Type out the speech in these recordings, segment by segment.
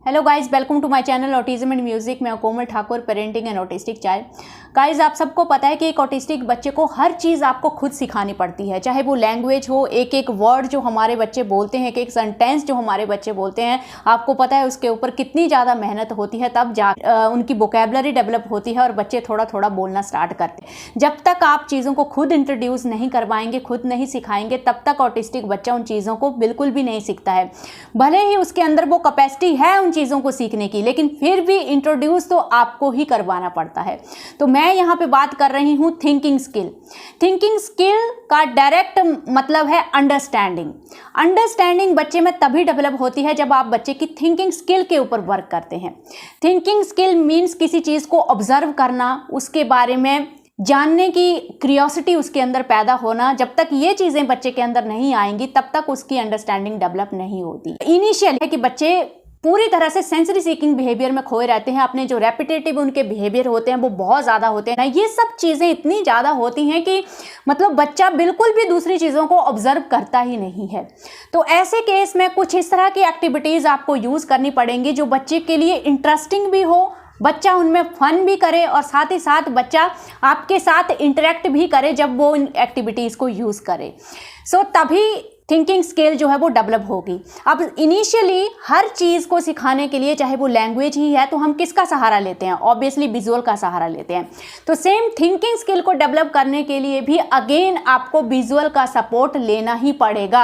Hello guys, welcome to my channel autism and music. मैं Komal Thakur, parenting and autistic child. Guys, आप सबको पता है कि एक ऑटिस्टिक बच्चे को हर चीज़ आपको खुद सिखानी पड़ती है, चाहे वो लैंग्वेज हो, एक एक वर्ड जो हमारे बच्चे बोलते हैं, एक एक सेंटेंस जो हमारे बच्चे बोलते हैं, आपको पता है उसके ऊपर कितनी ज़्यादा मेहनत होती है, तब जा उनकी वोकैबुलरी डेवलप होती है और बच्चे थोड़ा थोड़ा बोलना स्टार्ट करते हैं। जब तक आप चीज़ों को खुद इंट्रोड्यूस नहीं करवाएंगे, खुद नहीं सिखाएंगे, तब तक ऑटिस्टिक बच्चा उन चीज़ों को बिल्कुल भी नहीं सीखता है। भले ही उसके अंदर वो कैपेसिटी है उन चीज़ों को सीखने की, लेकिन फिर भी इंट्रोड्यूस तो आपको ही करवाना पड़ता है। तो मैं यहाँ पे बात कर रही हूँ थिंकिंग स्किल। थिंकिंग स्किल का डायरेक्ट मतलब है अंडरस्टैंडिंग। अंडरस्टैंडिंग बच्चे में तभी डेवलप होती है जब आप बच्चे की थिंकिंग स्किल के ऊपर वर्क करते हैं। थिंकिंग स्किल मीन्स किसी चीज़ को ऑब्जर्व करना, उसके बारे में जानने की क्यूरियोसिटी उसके अंदर पैदा होना। जब तक ये चीज़ें बच्चे के अंदर नहीं आएंगी, तब तक उसकी अंडरस्टैंडिंग डेवलप नहीं होती। इनिशियल है कि बच्चे पूरी तरह से सेंसरी सीकिंग बिहेवियर में खोए रहते हैं। अपने जो रेपिटेटिव उनके बिहेवियर होते हैं वो बहुत ज़्यादा होते हैं। ये सब चीज़ें इतनी ज़्यादा होती हैं कि मतलब बच्चा बिल्कुल भी दूसरी चीज़ों को ऑब्जर्व करता ही नहीं है। तो ऐसे केस में कुछ इस तरह की एक्टिविटीज़ आपको यूज़ करनी पड़ेंगी जो बच्चे के लिए इंटरेस्टिंग भी हो, बच्चा उनमें फन भी करे और साथ ही साथ बच्चा आपके साथ इंटरेक्ट भी करे जब वो इन एक्टिविटीज़ को यूज़ करे। सो तभी थिंकिंग स्किल जो है वो डेवलप होगी। अब इनिशियली हर चीज़ को सिखाने के लिए, चाहे वो लैंग्वेज ही है, तो हम किसका सहारा लेते हैं? ऑब्वियसली विजुअल का सहारा लेते हैं। तो सेम थिंकिंग स्किल को डेवलप करने के लिए भी अगेन आपको विजुअल का सपोर्ट लेना ही पड़ेगा।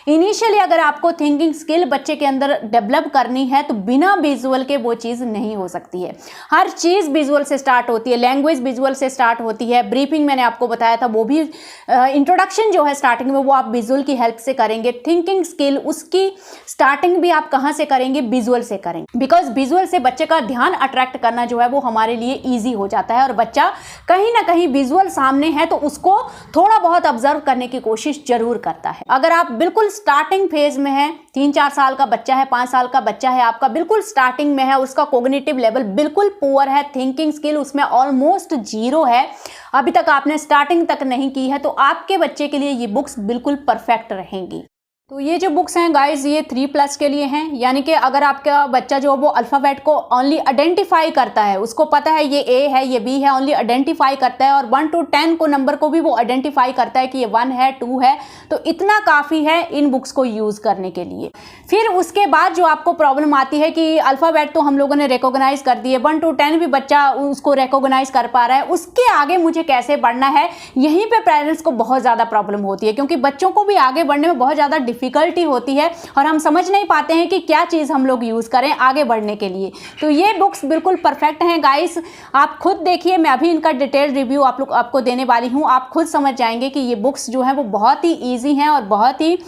इनिशियली अगर आपको थिंकिंग स्किल बच्चे के अंदर डेवलप करनी है तो बिना विजुअल के वो चीज़ नहीं हो सकती है। हर चीज़ विजुअल से स्टार्ट होती है, लैंग्वेज विजुअल से स्टार्ट होती है, ब्रीफिंग मैंने आपको बताया था वो भी इंट्रोडक्शन जो है स्टार्टिंग में वो आप विजुअल की हेल्प करेंगे। थिंकिंग स्किल उसकी स्टार्टिंग भी आप कहां से करेंगे? विजुअल से करेंगे, बिकॉज विजुअल से बच्चे का ध्यान अट्रैक्ट करना जो है वो हमारे लिए इजी हो जाता है और बच्चा कहीं ना कहीं विजुअल सामने है तो उसको थोड़ा बहुत ऑब्जर्व करने की कोशिश जरूर करता है। अगर आप बिल्कुल स्टार्टिंग फेज में है, 3-4 साल का बच्चा है, 5 साल का बच्चा है, आपका बिल्कुल स्टार्टिंग में है, उसका कॉग्निटिव लेवल बिल्कुल पुअर है, थिंकिंग स्किल उसमें ऑलमोस्ट 0 है, अभी तक आपने स्टार्टिंग तक नहीं की है, तो आपके बच्चे के लिए ये बुक्स बिल्कुल परफेक्ट रहेंगी। तो ये जो बुक्स हैं गाइज, ये 3+ के लिए हैं। यानी कि अगर आपका बच्चा जो वो अल्फ़ाबेट को ओनली आइडेंटिफाई करता है, उसको पता है ये ए है, ये बी है, ओनली आइडेंटिफाई करता है, और 1 to 10 को नंबर को भी वो आइडेंटिफाई करता है कि ये 1 है, 2 है, तो इतना काफ़ी है इन बुक्स को यूज़ करने के लिए। फिर उसके बाद जो आपको प्रॉब्लम आती है कि अल्फ़ाबेट तो हम लोगों ने रिकॉग्नाइज़ कर दिए, 1 to 10 भी बच्चा उसको रिकॉग्नाइज़ कर पा रहा है, उसके आगे मुझे कैसे बढ़ना है, यहीं पर पेरेंट्स को बहुत ज़्यादा प्रॉब्लम होती है, क्योंकि बच्चों को भी आगे बढ़ने में बहुत ज़्यादा डिफिकल्टी होती है और हम समझ नहीं पाते हैं कि क्या चीज़ हम लोग यूज़ करें आगे बढ़ने के लिए। तो ये बुक्स बिल्कुल परफेक्ट हैं गाइस, आप खुद देखिए। मैं अभी इनका डिटेल रिव्यू आपको देने वाली हूँ, आप खुद समझ जाएंगे कि ये बुक्स जो हैं वो बहुत ही ईजी हैं और बहुत ही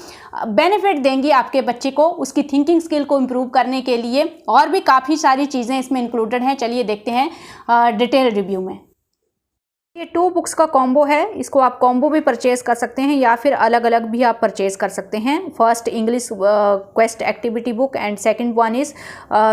बेनिफिट देंगी आपके बच्चे को उसकी थिंकिंग स्किल को इम्प्रूव करने के लिए। और भी काफ़ी सारी चीज़ें इसमें इंक्लूडेड हैं। चलिए देखते हैं डिटेल रिव्यू में। ये 2 बुक्स का कॉम्बो है, इसको आप कॉम्बो भी परचेज कर सकते हैं या फिर अलग अलग भी आप परचेज कर सकते हैं। First English quest activity book and second one is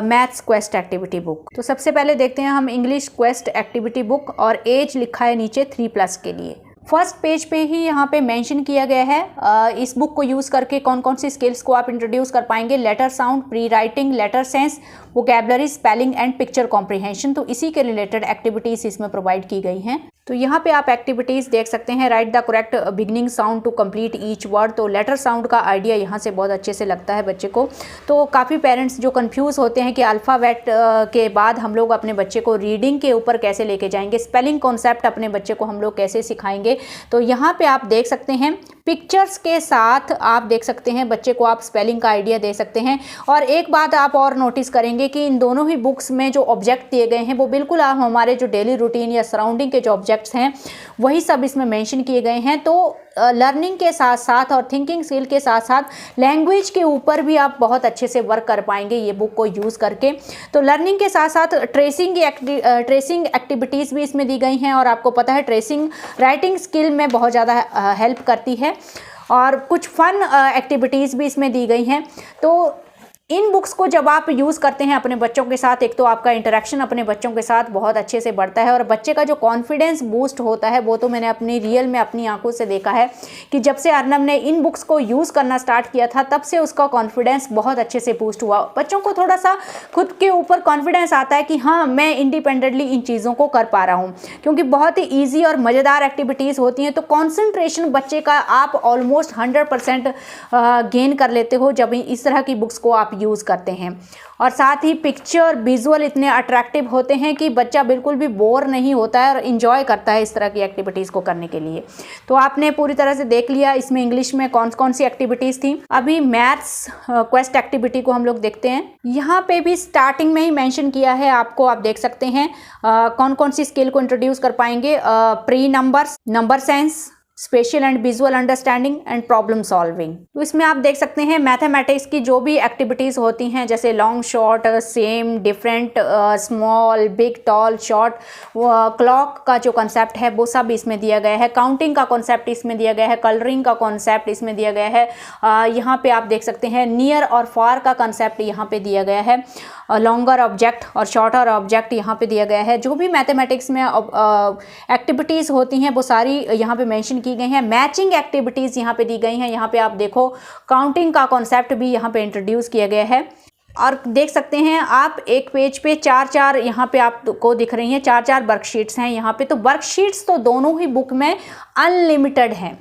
maths quest activity book. तो सबसे पहले देखते हैं हम इंग्लिश क्वेस्ट एक्टिविटी बुक, और एज लिखा है नीचे 3+ के लिए। फर्स्ट पेज पे ही यहाँ पे मेंशन किया गया है इस बुक को यूज़ करके कौन कौन सी स्किल्स को आप इंट्रोड्यूस कर पाएंगे। Letter sound, pre writing, letter sense, vocabulary, spelling and picture comprehension. तो इसी के रिलेटेड एक्टिविटीज़ इसमें प्रोवाइड की गई हैं। तो यहाँ पे आप एक्टिविटीज़ देख सकते हैं। Write the correct beginning sound to complete each word. तो लेटर साउंड का आइडिया यहाँ से बहुत अच्छे से लगता है बच्चे को। तो काफ़ी पेरेंट्स जो कंफ्यूज होते हैं कि अल्फ़ाबेट के बाद हम लोग अपने बच्चे को रीडिंग के ऊपर कैसे लेके जाएंगे, स्पेलिंग कॉन्सेप्ट अपने बच्चे को हम लोग कैसे सिखाएंगे। तो यहाँ पे आप देख सकते हैं पिक्चर्स के साथ आप देख सकते हैं बच्चे को आप स्पेलिंग का आइडिया दे सकते हैं। और एक बात आप और नोटिस करेंगे कि इन दोनों ही बुक्स में जो ऑब्जेक्ट दिए गए हैं वो बिल्कुल आप हमारे जो डेली रूटीन या सराउंडिंग के जो ऑब्जेक्ट्स हैं वही सब इसमें मेंशन किए गए हैं। तो लर्निंग के साथ साथ और थिंकिंग स्किल के साथ साथ लैंग्वेज के ऊपर भी आप बहुत अच्छे से वर्क कर पाएंगे ये बुक को यूज़ करके। तो लर्निंग के साथ साथ ट्रेसिंग एक्टिविटीज़ भी इसमें दी गई हैं, और आपको पता है ट्रेसिंग राइटिंग स्किल में बहुत ज़्यादा हेल्प करती है, और कुछ फन एक्टिविटीज़ भी इसमें दी गई हैं। तो इन बुक्स को जब आप यूज़ करते हैं अपने बच्चों के साथ, एक तो आपका इंटरेक्शन अपने बच्चों के साथ बहुत अच्छे से बढ़ता है और बच्चे का जो कॉन्फिडेंस बूस्ट होता है वो तो मैंने अपनी रियल में अपनी आंखों से देखा है कि जब से अर्नब ने इन बुक्स को यूज़ करना स्टार्ट किया था तब से उसका कॉन्फिडेंस बहुत अच्छे से बूस्ट हुआ। बच्चों को थोड़ा सा खुद के ऊपर कॉन्फिडेंस आता है कि हाँ, मैं इंडिपेंडेंटली इन चीज़ों को कर पा रहा हूँ, क्योंकि बहुत ही ईजी और मज़ेदार एक्टिविटीज़ होती हैं। तो कॉन्सेंट्रेशन बच्चे का आप ऑलमोस्ट 100% गेन कर लेते हो जब इस तरह की बुक्स को आप यूज़ करते हैं। और साथ ही पिक्चर विजुअल इतने अट्रैक्टिव होते हैं कि बच्चा बिल्कुल भी बोर नहीं होता है और इन्जॉय करता है इस तरह की एक्टिविटीज़ को करने के लिए। तो आपने पूरी तरह से देख लिया इसमें इंग्लिश में कौन कौन सी एक्टिविटीज़ थी। अभी मैथ्स क्वेस्ट एक्टिविटी को हम लोग देखते हैं। यहाँ पे भी स्टार्टिंग में ही मेंशन किया है आपको, आप देख सकते हैं कौन कौन सी स्किल को इंट्रोड्यूस कर पाएंगे। Pre numbers, number sense, special and visual understanding and problem solving. तो इसमें आप देख सकते हैं मैथमेटिक्स की जो भी एक्टिविटीज़ होती हैं जैसे long, short, same, different, small, big, tall, short, clock का जो कॉन्सेप्ट है वो सब इसमें दिया गया है। काउंटिंग का कॉन्सेप्ट इसमें दिया गया है। कलरिंग का कॉन्सेप्ट इसमें दिया गया है। यहाँ पे आप देख सकते हैं नियर और फार का कॉन्सेप्ट यहाँ पे दिया गया है। लॉन्गर ऑब्जेक्ट और शॉर्टर ऑब्जेक्ट यहाँ पे दिया गया है। जो भी मैथमेटिक्स में एक्टिविटीज़ होती हैं वो सारी यहाँ पे मेंशन की गई हैं। मैचिंग एक्टिविटीज़ यहाँ पे दी गई हैं। यहाँ पे आप देखो काउंटिंग का कॉन्सेप्ट भी यहाँ पे इंट्रोड्यूस किया गया है। और देख सकते हैं आप एक पेज पे 4-4 यहाँ पे आपको दिख रही हैं, 4-4 वर्कशीट्स हैं यहाँ पे। तो वर्कशीट्स तो दोनों ही बुक में अनलिमिटेड हैं,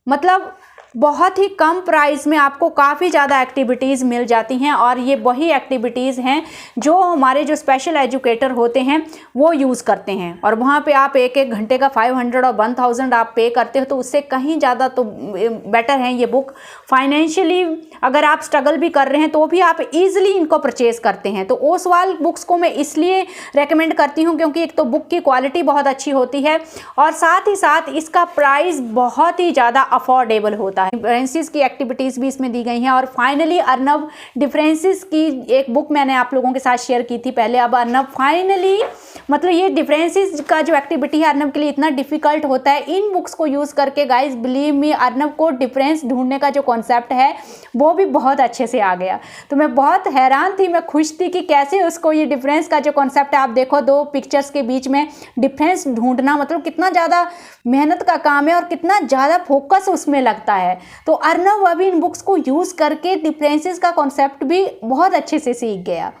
मतलब बहुत ही कम प्राइस में आपको काफ़ी ज़्यादा एक्टिविटीज़ मिल जाती हैं। और ये वही एक्टिविटीज़ हैं जो हमारे जो स्पेशल एजुकेटर होते हैं वो यूज़ करते हैं। और वहाँ पे आप एक घंटे का 500 और 1000 आप पे करते हो तो उससे कहीं ज़्यादा तो बेटर है ये बुक। फाइनेंशियली अगर आप स्ट्रगल भी कर रहे हैं तो भी आप ईजिली इनको परचेज़ करते हैं। तो ओसवाल बुक्स को मैं इसलिए रेकमेंड करती हूँ क्योंकि एक तो बुक की क्वालिटी बहुत अच्छी होती है और साथ ही साथ इसका प्राइस बहुत ही ज़्यादा अफोर्डेबल होता है। डिफरेंसेस की एक्टिविटीज़ भी इसमें दी गई हैं। और फाइनली अर्नब डिफरेंसेस की एक बुक मैंने आप लोगों के साथ शेयर की थी पहले। अब अर्नब फाइनली, मतलब ये डिफरेंसेस का जो एक्टिविटी है अर्नब के लिए इतना डिफिकल्ट होता है, इन बुक्स को यूज़ करके गाइज बिलीव मी अर्नब को डिफरेंस ढूंढने का जो कॉन्सेप्ट है वो भी बहुत अच्छे से आ गया। तो मैं बहुत हैरान थी, मैं खुश थी कि कैसे उसको ये डिफरेंस का जो कॉन्सेप्ट है, आप देखो दो पिक्चर्स के बीच में डिफरेंस ढूंढना मतलब कितना ज़्यादा मेहनत का काम है और कितना ज़्यादा फोकस उसमें लगता है। तो अर्नब अभी इन बुक्स को यूज़ करके डिफरेंसेस का कॉन्सेप्ट भी बहुत अच्छे से सीख गया।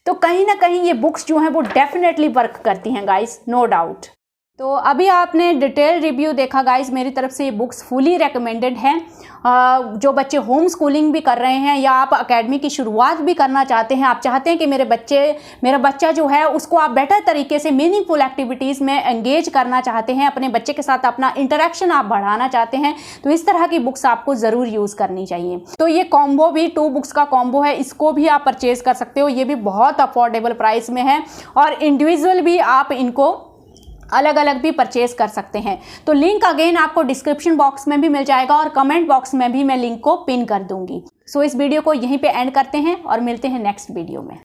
तो कहीं ना कहीं ये बुक्स जो हैं वो डेफिनेटली वर्क करती हैं गाइस, नो डाउट। तो अभी आपने डिटेल रिव्यू देखा गाइस, मेरी तरफ से ये बुक्स फुली रिकमेंडेड हैं। जो बच्चे होम स्कूलिंग भी कर रहे हैं या आप एकेडमी की शुरुआत भी करना चाहते हैं, आप चाहते हैं कि मेरा बच्चा जो है उसको आप बेटर तरीके से मीनिंगफुल एक्टिविटीज़ में एंगेज करना चाहते हैं, अपने बच्चे के साथ अपना इंटरेक्शन आप बढ़ाना चाहते हैं, तो इस तरह की बुक्स आपको ज़रूर यूज़ करनी चाहिए। तो ये कॉम्बो भी 2 बुक्स का कॉम्बो है, इसको भी आप परचेज़ कर सकते हो। ये भी बहुत अफोर्डेबल प्राइस में है और इंडिविजुअल भी आप इनको अलग अलग भी परचेज कर सकते हैं। तो लिंक अगेन आपको डिस्क्रिप्शन बॉक्स में भी मिल जाएगा और कमेंट बॉक्स में भी मैं लिंक को पिन कर दूंगी। सो इस वीडियो को यहीं पे एंड करते हैं और मिलते हैं नेक्स्ट वीडियो में।